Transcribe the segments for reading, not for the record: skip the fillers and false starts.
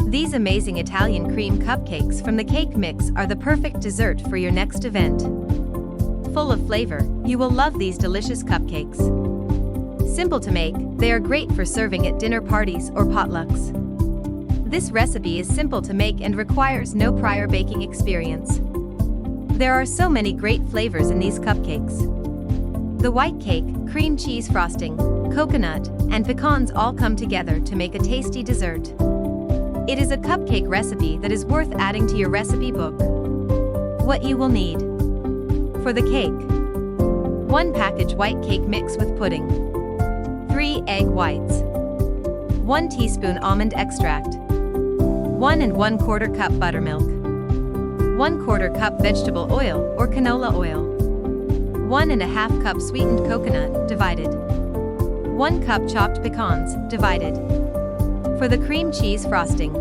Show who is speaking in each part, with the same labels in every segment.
Speaker 1: These amazing Italian cream cupcakes from the cake mix are the perfect dessert for your next event. Full of flavor, you will love these delicious cupcakes. Simple to make, they are great for serving at dinner parties or potlucks. This recipe is simple to make and requires no prior baking experience. There are so many great flavors in these cupcakes. The white cake, cream cheese frosting, coconut, and pecans all come together to make a tasty dessert. It is a cupcake recipe that is worth adding to your recipe book. What you will need. For the cake: 1 package white cake mix with pudding, 3 egg whites, 1 teaspoon almond extract, 1 1/4 cup buttermilk, 1/4 cup vegetable oil or canola oil, 1 1/2 cup sweetened coconut, divided, 1 cup chopped pecans, divided. For the cream cheese frosting: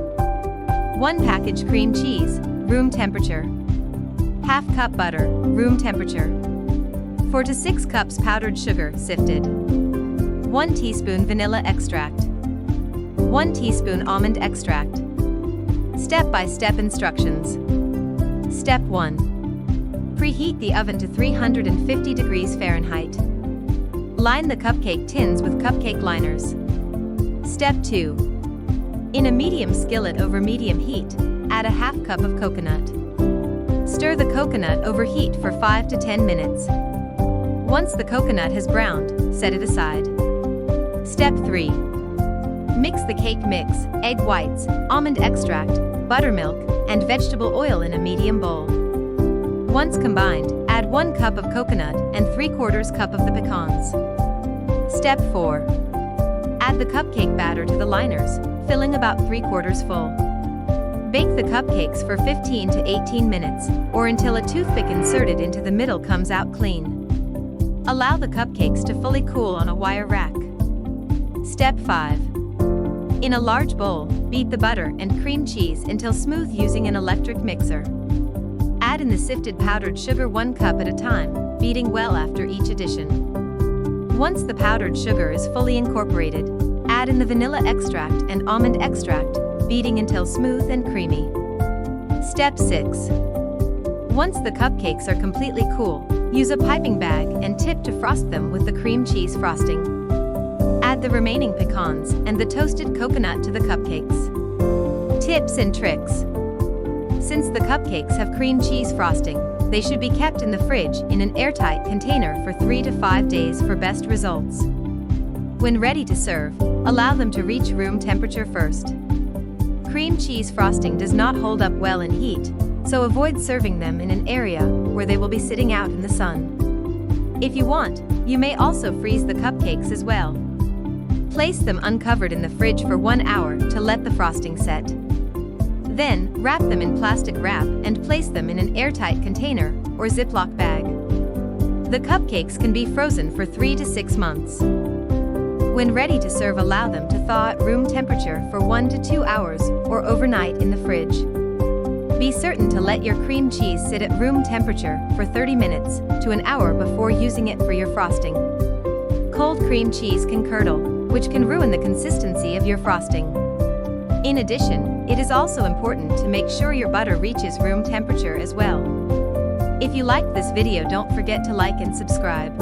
Speaker 1: 1 package cream cheese, room temperature, 1/2 cup butter, room temperature, 4 to 6 cups powdered sugar, sifted, 1 teaspoon vanilla extract, 1 teaspoon almond extract. Step-by-step instructions. Step 1. Preheat the oven to 350 degrees Fahrenheit. Line the cupcake tins with cupcake liners. Step 2. In a medium skillet over medium heat, add a 1/2 cup of coconut. Stir the coconut over heat for 5 to 10 minutes. Once the coconut has browned, set it aside. Step 3. Mix the cake mix, egg whites, almond extract, buttermilk, and vegetable oil in a medium bowl. Once combined, add 1 cup of coconut and 3/4 cup of the pecans. Step 4. Add the cupcake batter to the liners, filling about 3/4 full. Bake the cupcakes for 15 to 18 minutes, or until a toothpick inserted into the middle comes out clean. Allow the cupcakes to fully cool on a wire rack. Step 5. In a large bowl, beat the butter and cream cheese until smooth using an electric mixer. Add in the sifted powdered sugar 1 cup at a time, beating well after each addition. Once the powdered sugar is fully incorporated, add in the vanilla extract and almond extract, beating until smooth and creamy. Step 6. Once the cupcakes are completely cool, use a piping bag and tip to frost them with the cream cheese frosting. Add the remaining pecans and the toasted coconut to the cupcakes. Tips and tricks. Since the cupcakes have cream cheese frosting, they should be kept in the fridge in an airtight container for 3 to 5 days for best results. When ready to serve, allow them to reach room temperature first. Cream cheese frosting does not hold up well in heat, so avoid serving them in an area where they will be sitting out in the sun. If you want, you may also freeze the cupcakes as well. Place them uncovered in the fridge for 1 hour to let the frosting set. Then, wrap them in plastic wrap and place them in an airtight container or Ziploc bag. The cupcakes can be frozen for 3 to 6 months. When ready to serve, allow them to thaw at room temperature for 1 to 2 hours or overnight in the fridge. Be certain to let your cream cheese sit at room temperature for 30 minutes to an hour before using it for your frosting. Cold cream cheese can curdle, which can ruin the consistency of your frosting. In addition, it is also important to make sure your butter reaches room temperature as well. If you liked this video, don't forget to like and subscribe.